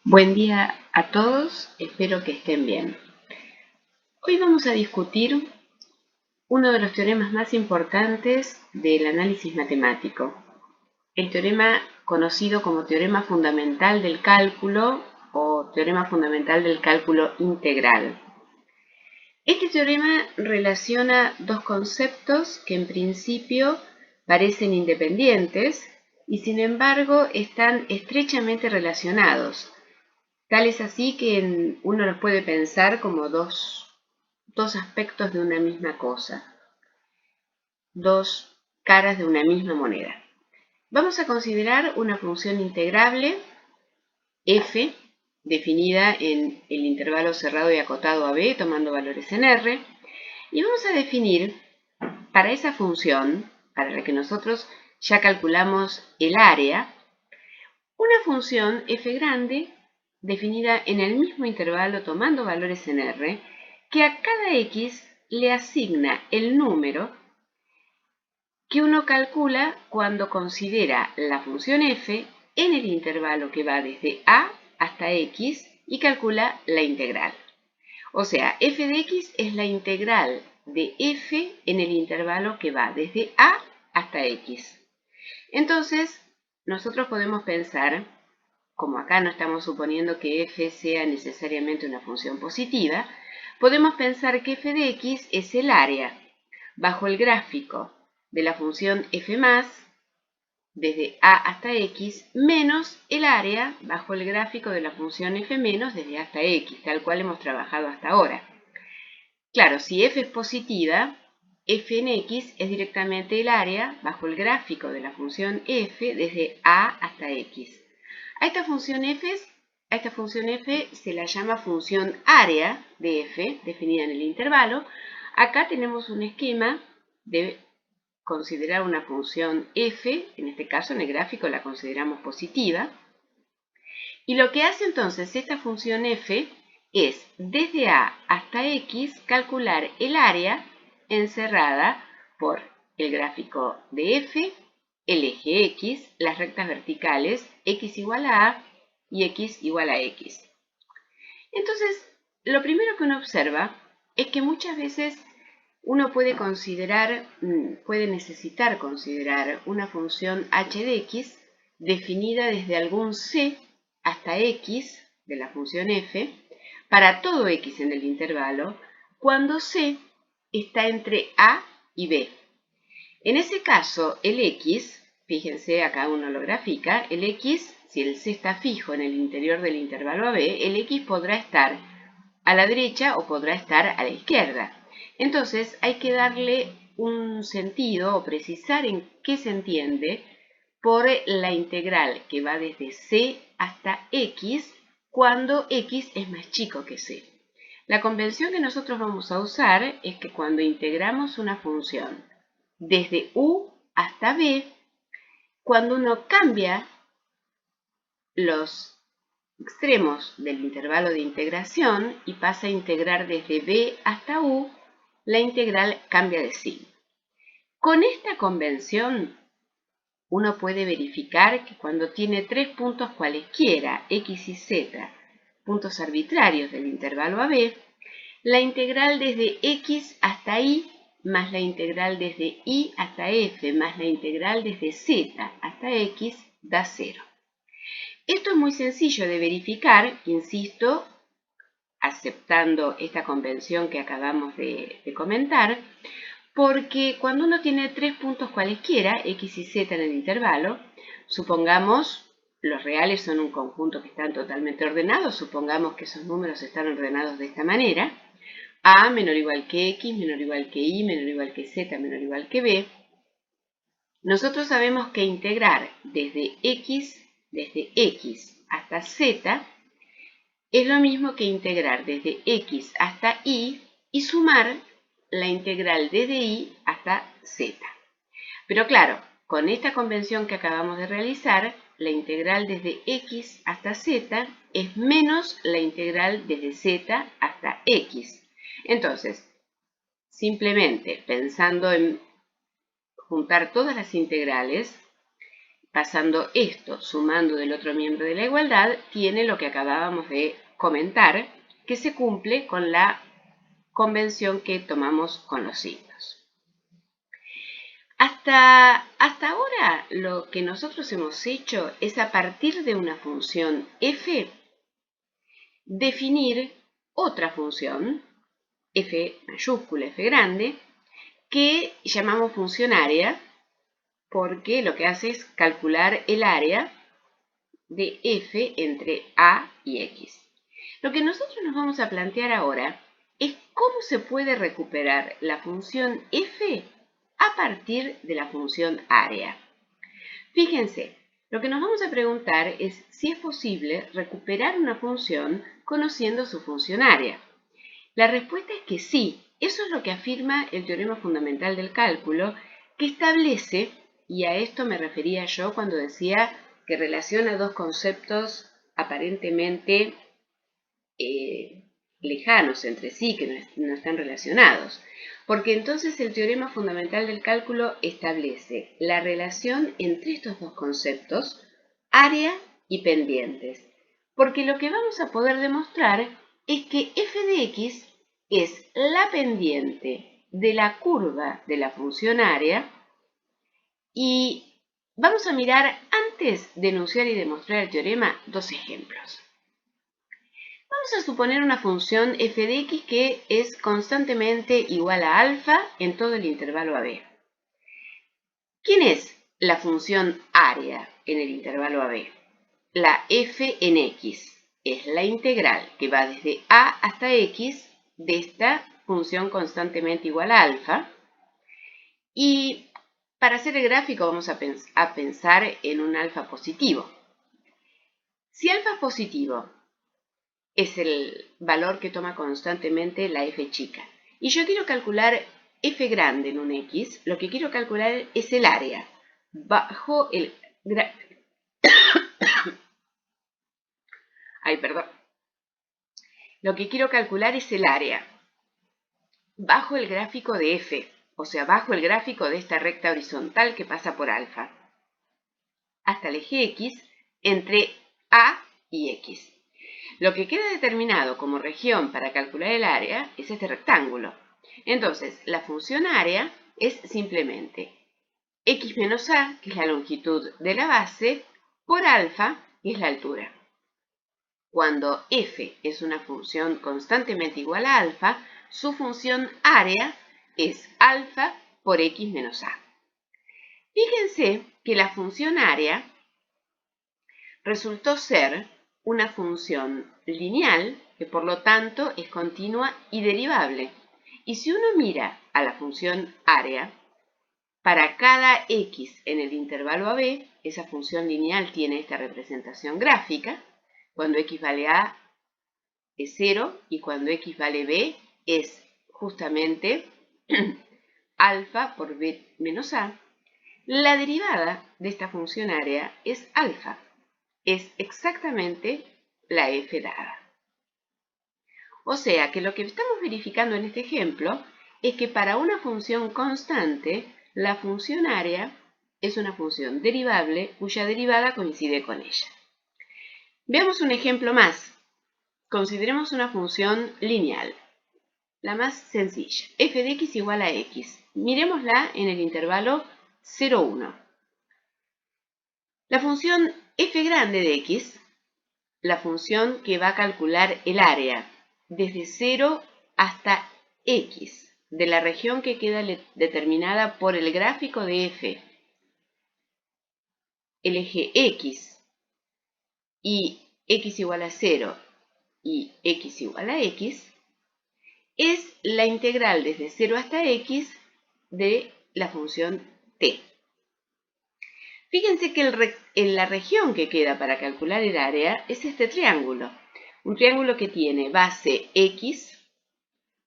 Buen día a todos, espero que estén bien. Hoy vamos a discutir uno de los teoremas más importantes del análisis matemático, el teorema conocido como teorema fundamental del cálculo o teorema fundamental del cálculo integral. Este teorema relaciona dos conceptos que en principio parecen independientes y sin embargo están estrechamente relacionados. Tal es así que uno los puede pensar como dos aspectos de una misma cosa, dos caras de una misma moneda. Vamos a considerar una función integrable, f, definida en el intervalo cerrado y acotado a b, tomando valores en r, y vamos a definir para esa función, para la que nosotros ya calculamos el área, una función f grande definida en el mismo intervalo tomando valores en r, que a cada x le asigna el número que uno calcula cuando considera la función f en el intervalo que va desde a hasta x y calcula la integral. O sea, f de x es la integral de f en el intervalo que va desde a hasta x. Entonces, nosotros podemos pensar, como acá no estamos suponiendo que f sea necesariamente una función positiva, podemos pensar que f de x es el área bajo el gráfico de la función f más desde a hasta x menos el área bajo el gráfico de la función f menos desde a hasta x, tal cual hemos trabajado hasta ahora. Claro, si f es positiva, f en x es directamente el área bajo el gráfico de la función f desde a hasta x. A esta función f se la llama función área de f, definida en el intervalo. Acá tenemos un esquema de considerar una función f, en este caso en el gráfico la consideramos positiva. Y lo que hace entonces esta función f es, desde a hasta x, calcular el área encerrada por el gráfico de f, el eje x, las rectas verticales x igual a a y x igual a x. Entonces, lo primero que uno observa es que muchas veces uno puede necesitar considerar una función h de x definida desde algún c hasta x de la función f para todo x en el intervalo cuando c está entre a y b. En ese caso, el x, fíjense, acá uno lo grafica, el x, si el c está fijo en el interior del intervalo AB, el x podrá estar a la derecha o podrá estar a la izquierda. Entonces, hay que darle un sentido o precisar en qué se entiende por la integral que va desde c hasta x cuando x es más chico que c. La convención que nosotros vamos a usar es que cuando integramos una función desde u hasta b, cuando uno cambia los extremos del intervalo de integración y pasa a integrar desde b hasta u, la integral cambia de signo. Con esta convención, uno puede verificar que cuando tiene tres puntos cualesquiera, x y z, puntos arbitrarios del intervalo AB, la integral desde x hasta y más la integral desde y hasta f más la integral desde z hasta x da 0. Esto es muy sencillo de verificar, insisto, aceptando esta convención que acabamos de comentar, porque cuando uno tiene tres puntos cualesquiera, x y z en el intervalo, supongamos los reales son un conjunto que están totalmente ordenados, supongamos que esos números están ordenados de esta manera, a menor o igual que x, menor o igual que y, menor o igual que z, menor o igual que b, nosotros sabemos que integrar desde x hasta z es lo mismo que integrar desde x hasta y sumar la integral desde y hasta z. Pero claro, con esta convención que acabamos de realizar, la integral desde x hasta z es menos la integral desde z hasta x. Entonces, simplemente pensando en juntar todas las integrales, pasando esto, sumando del otro miembro de la igualdad, tiene lo que acabábamos de comentar, que se cumple con la convención que tomamos con los signos. Hasta ahora lo que nosotros hemos hecho es, a partir de una función f, definir otra función, f mayúscula, f grande, que llamamos función área, porque lo que hace es calcular el área de f entre a y x. Lo que nosotros nos vamos a plantear ahora es cómo se puede recuperar la función f a partir de la función área. Fíjense, lo que nos vamos a preguntar es si es posible recuperar una función conociendo su función área. La respuesta es que sí. Eso es lo que afirma el teorema fundamental del cálculo, que establece, y a esto me refería yo cuando decía que relaciona dos conceptos aparentemente lejanos entre sí, que no están relacionados. Porque entonces el teorema fundamental del cálculo establece la relación entre estos dos conceptos, área y pendientes. Porque lo que vamos a poder demostrar es que f de x es la pendiente de la curva de la función área, y vamos a mirar, antes de enunciar y demostrar el teorema, dos ejemplos. Vamos a suponer una función f de x que es constantemente igual a alfa en todo el intervalo AB. ¿Quién es la función área en el intervalo AB? La f en x. Es la integral que va desde a hasta x de esta función constantemente igual a alfa. Y para hacer el gráfico vamos a pensar en un alfa positivo. Si alfa es positivo, es el valor que toma constantemente la f chica, y yo quiero calcular f grande en un x, lo que quiero calcular es el área bajo el Lo que quiero calcular es el área bajo el gráfico de f, o sea, bajo el gráfico de esta recta horizontal que pasa por alfa, hasta el eje x entre a y x. Lo que queda determinado como región para calcular el área es este rectángulo. Entonces, la función área es simplemente x menos a, que es la longitud de la base, por alfa, que es la altura. Cuando f es una función constantemente igual a alfa, su función área es alfa por x menos a. Fíjense que la función área resultó ser una función lineal, que por lo tanto es continua y derivable. Y si uno mira a la función área, para cada x en el intervalo AB, esa función lineal tiene esta representación gráfica. Cuando x vale a es 0 y cuando x vale b es justamente alfa por b menos a. La derivada de esta función área es alfa. Es exactamente la f dada. O sea que lo que estamos verificando en este ejemplo es que para una función constante, la función área es una función derivable cuya derivada coincide con ella. Veamos un ejemplo más. Consideremos una función lineal, la más sencilla, f de x igual a x. Miremosla en el intervalo 0, 1. La función f grande de x, la función que va a calcular el área desde 0 hasta x, de la región que queda determinada por el gráfico de f, el eje x, y x igual a 0 y x igual a x, es la integral desde 0 hasta x de la función t. Fíjense que la región que queda para calcular el área es este triángulo. Un triángulo que tiene base x,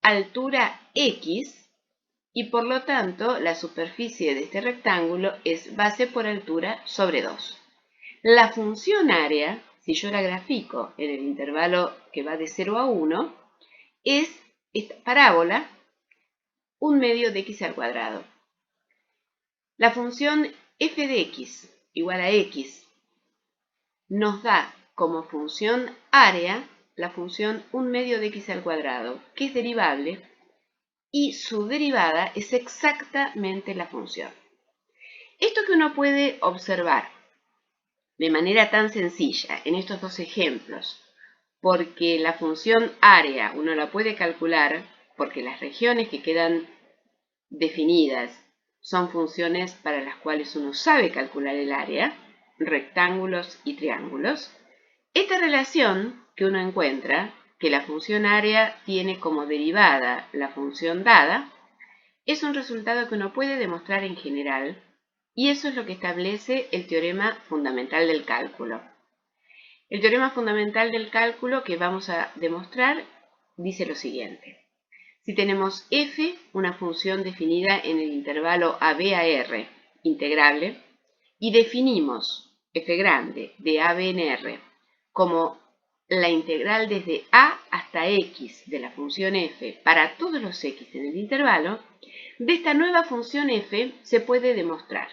altura x, y por lo tanto la superficie de este rectángulo es base por altura sobre 2. La función área, si yo la grafico en el intervalo que va de 0 a 1, es esta parábola, 1 medio de x al cuadrado. La función f de x igual a x, nos da como función área la función 1/2 de x al cuadrado, que es derivable, y su derivada es exactamente la función. Esto que uno puede observar de manera tan sencilla en estos dos ejemplos, porque la función área uno la puede calcular, porque las regiones que quedan definidas son funciones para las cuales uno sabe calcular el área, rectángulos y triángulos. Esta relación que uno encuentra, que la función área tiene como derivada la función dada, es un resultado que uno puede demostrar en general, y eso es lo que establece el teorema fundamental del cálculo. El teorema fundamental del cálculo que vamos a demostrar dice lo siguiente. Si tenemos f, una función definida en el intervalo AB a R, integrable, y definimos f grande de AB en R como la integral desde a hasta x de la función f para todos los x en el intervalo, de esta nueva función f se puede demostrar,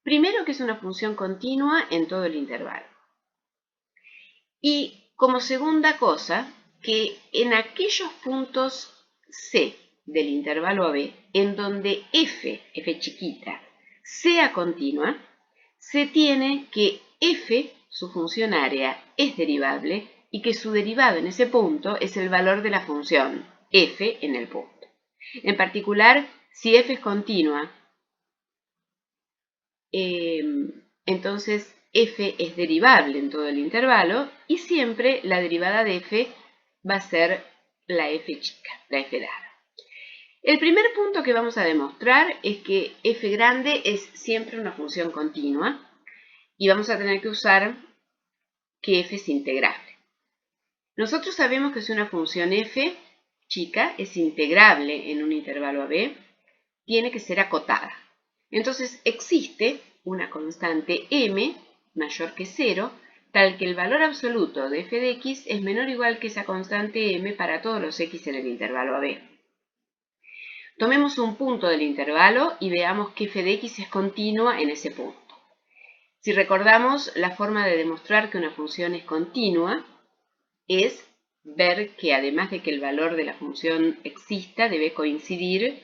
primero, que es una función continua en todo el intervalo. Y como segunda cosa, que en aquellos puntos C del intervalo AB, en donde f chiquita, sea continua, se tiene que f, su función área, es derivable y que su derivado en ese punto es el valor de la función f en el punto. En particular, si f es continua, entonces f es derivable en todo el intervalo y siempre la derivada de f va a ser la f chica, la f dada. El primer punto que vamos a demostrar es que f grande es siempre una función continua y vamos a tener que usar que f es integrable. Nosotros sabemos que si una función f chica es integrable en un intervalo AB, tiene que ser acotada. Entonces existe una constante m mayor que 0, tal que el valor absoluto de f de x es menor o igual que esa constante m para todos los x en el intervalo AB. Tomemos un punto del intervalo y veamos que f de x es continua en ese punto. Si recordamos, la forma de demostrar que una función es continua es ver que además de que el valor de la función exista, debe coincidir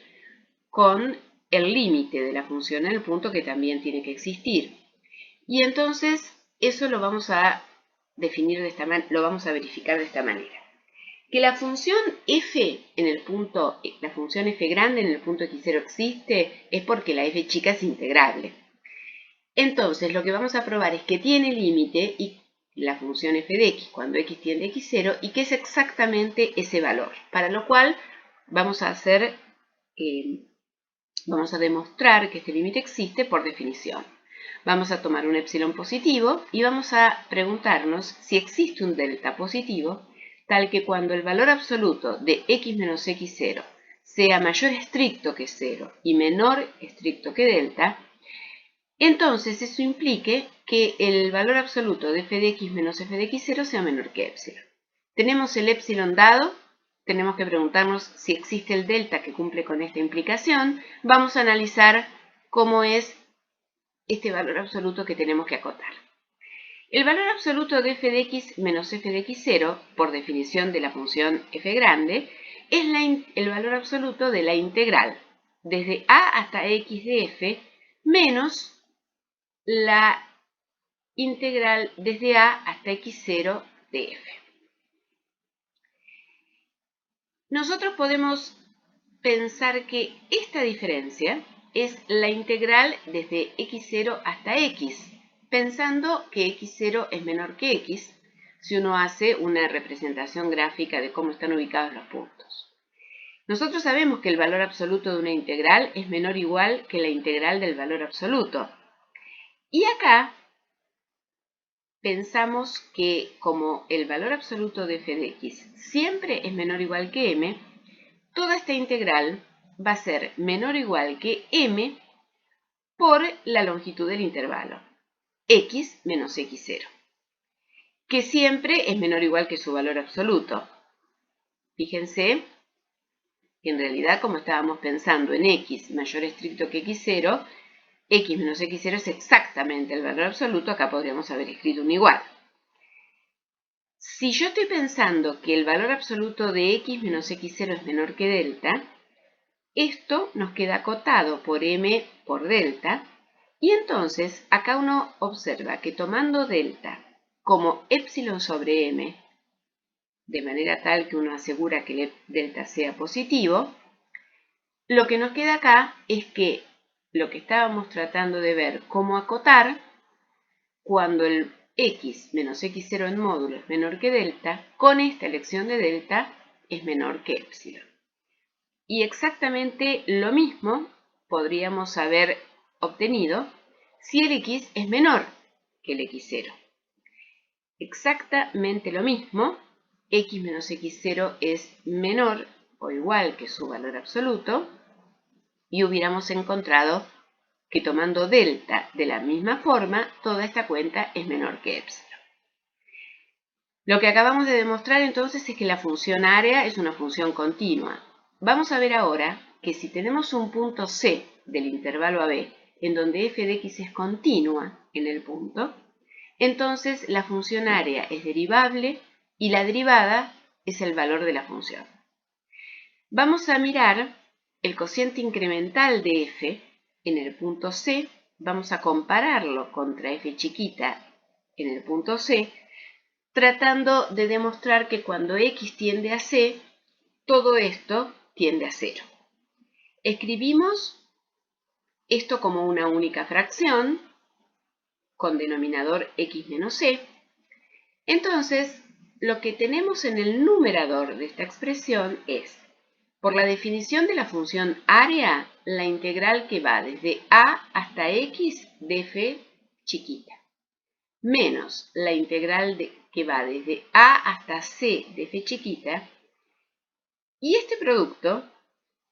con el límite de la función en el punto, que también tiene que existir. Y entonces eso lo vamos a definir de esta manera, lo vamos a verificar de esta manera. Que la función f en el punto, la función f grande en el punto x0 existe, es porque la f chica es integrable. Entonces lo que vamos a probar es que tiene límite y la función f de x cuando x tiende a x0 y que es exactamente ese valor, para lo cual vamos a demostrar que este límite existe por definición. Vamos a tomar un epsilon positivo y vamos a preguntarnos si existe un delta positivo, tal que cuando el valor absoluto de x menos x0 sea mayor estricto que 0 y menor estricto que delta, entonces eso implique que el valor absoluto de f de x menos f de x0 sea menor que epsilon. Tenemos el epsilon dado, tenemos que preguntarnos si existe el delta que cumple con esta implicación. Vamos a analizar cómo es este valor absoluto que tenemos que acotar. El valor absoluto de f de x menos f de x0, por definición de la función f grande, es el valor absoluto de la integral desde a hasta x de f menos la integral desde a hasta x0 de f. Nosotros podemos pensar que esta diferencia es la integral desde x0 hasta x, pensando que x0 es menor que x, si uno hace una representación gráfica de cómo están ubicados los puntos. Nosotros sabemos que el valor absoluto de una integral es menor o igual que la integral del valor absoluto. Y acá pensamos que como el valor absoluto de f de x siempre es menor o igual que m, toda esta integral va a ser menor o igual que m por la longitud del intervalo, x menos x0, que siempre es menor o igual que su valor absoluto. Fíjense que en realidad, como estábamos pensando en x mayor estricto que x0, x menos x0 es exactamente el valor absoluto, acá podríamos haber escrito un igual. Si yo estoy pensando que el valor absoluto de x menos x0 es menor que delta, esto nos queda acotado por m por delta, y entonces acá uno observa que tomando delta como epsilon sobre m, de manera tal que uno asegura que el delta sea positivo, lo que nos queda acá es que lo que estábamos tratando de ver cómo acotar, cuando el x menos x0 en módulo es menor que delta, con esta elección de delta es menor que epsilon. Y exactamente lo mismo podríamos haber obtenido si el x es menor que el x0. Exactamente lo mismo, x menos x0 es menor o igual que su valor absoluto, y hubiéramos encontrado que tomando delta de la misma forma, toda esta cuenta es menor que epsilon. Lo que acabamos de demostrar entonces es que la función área es una función continua. Vamos a ver ahora que si tenemos un punto C del intervalo AB, en donde f de x es continua en el punto, entonces la función área es derivable y la derivada es el valor de la función. Vamos a mirar el cociente incremental de f en el punto C, vamos a compararlo contra f chiquita en el punto C, tratando de demostrar que cuando x tiende a c, todo esto tiende a 0. Escribimos esto como una única fracción, con denominador x menos c. Entonces, lo que tenemos en el numerador de esta expresión es, por la definición de la función área, la integral que va desde a hasta x de f chiquita, menos la integral que va desde a hasta c de f chiquita, y este producto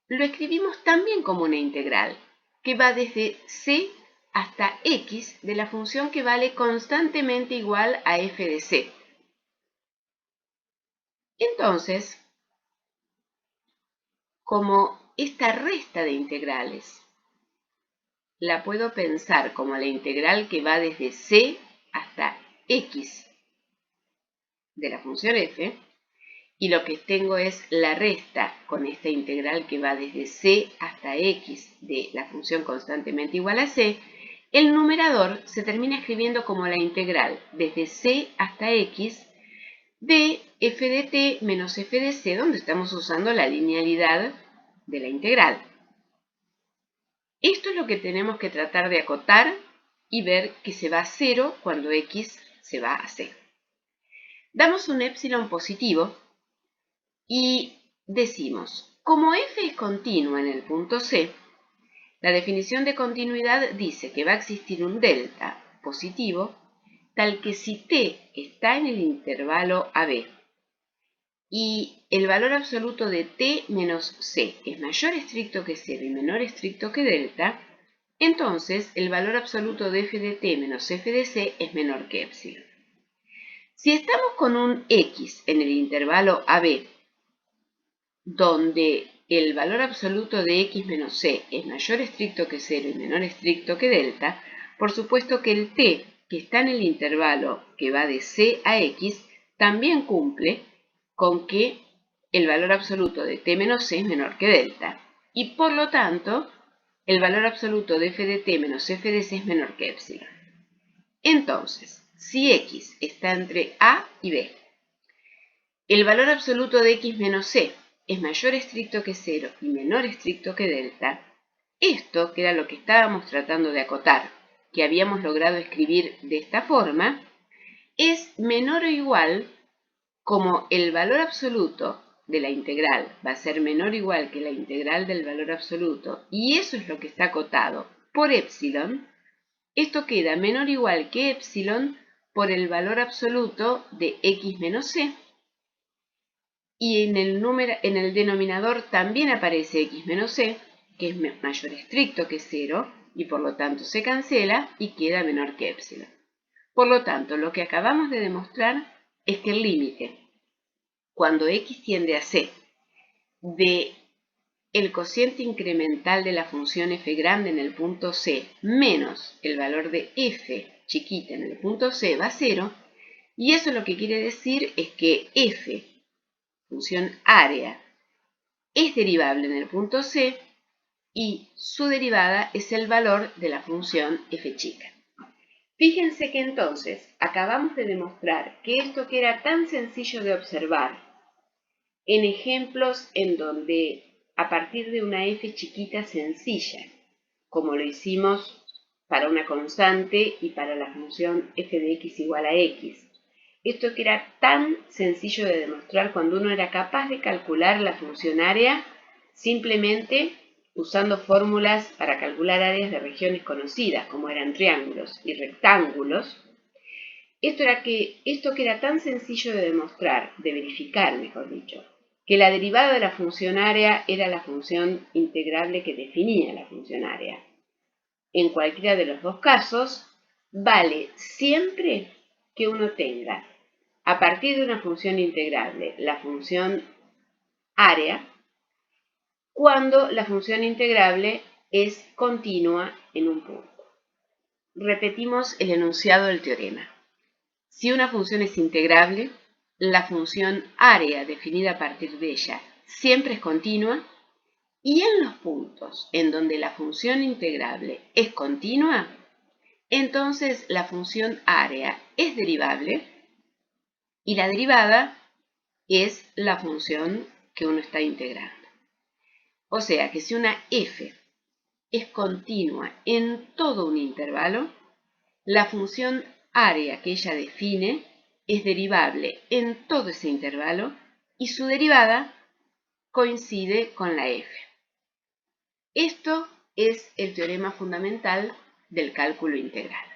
lo escribimos también como una integral que va desde c hasta x de la función que vale constantemente igual a f de c. Entonces, como esta resta de integrales la puedo pensar como la integral que va desde c hasta x de la función f, y lo que tengo es la resta con esta integral que va desde c hasta x de la función constantemente igual a c, el numerador se termina escribiendo como la integral desde c hasta x de f de t menos f de c, donde estamos usando la linealidad de la integral. Esto es lo que tenemos que tratar de acotar y ver que se va a 0 cuando x se va a c. Damos un epsilon positivo y decimos, como f es continua en el punto C, la definición de continuidad dice que va a existir un delta positivo, tal que si t está en el intervalo AB y el valor absoluto de t menos c es mayor estricto que 0 y menor estricto que delta, entonces el valor absoluto de f de t menos f de c es menor que epsilon. Si estamos con un x en el intervalo AB, donde el valor absoluto de x menos c es mayor estricto que 0 y menor estricto que delta, por supuesto que el t que está en el intervalo que va de c a x también cumple con que el valor absoluto de t menos c es menor que delta, y por lo tanto el valor absoluto de f de t menos f de c es menor que epsilon. Entonces, si x está entre a y b, el valor absoluto de x menos c es mayor estricto que 0 y menor estricto que delta, esto, que era lo que estábamos tratando de acotar, que habíamos logrado escribir de esta forma, es menor o igual, como el valor absoluto de la integral va a ser menor o igual que la integral del valor absoluto, y eso es lo que está acotado por epsilon, esto queda menor o igual que epsilon por el valor absoluto de x menos c, y en el denominador también aparece x menos c, que es mayor estricto que 0, y por lo tanto se cancela y queda menor que epsilon. Por lo tanto, lo que acabamos de demostrar es que el límite, cuando x tiende a c, de el cociente incremental de la función f grande en el punto C menos el valor de f chiquita en el punto C va a 0, y eso lo que quiere decir es que f, función área, es derivable en el punto C y su derivada es el valor de la función f chica. Fíjense que entonces acabamos de demostrar que esto que era tan sencillo de observar en ejemplos en donde a partir de una f chiquita sencilla, como lo hicimos para una constante y para la función f de x igual a x, esto que era tan sencillo de demostrar cuando uno era capaz de calcular la función área simplemente usando fórmulas para calcular áreas de regiones conocidas, como eran triángulos y rectángulos. Esto que era tan sencillo de demostrar, de verificar, mejor dicho, que la derivada de la función área era la función integrable que definía la función área. En cualquiera de los dos casos, vale siempre que uno tenga, a partir de una función integrable, la función área, cuando la función integrable es continua en un punto. Repetimos el enunciado del teorema. Si una función es integrable, la función área definida a partir de ella siempre es continua, y en los puntos en donde la función integrable es continua, entonces la función área es derivable y la derivada es la función que uno está integrando. O sea que si una f es continua en todo un intervalo, la función área que ella define es derivable en todo ese intervalo y su derivada coincide con la f. Esto es el teorema fundamental del cálculo integral.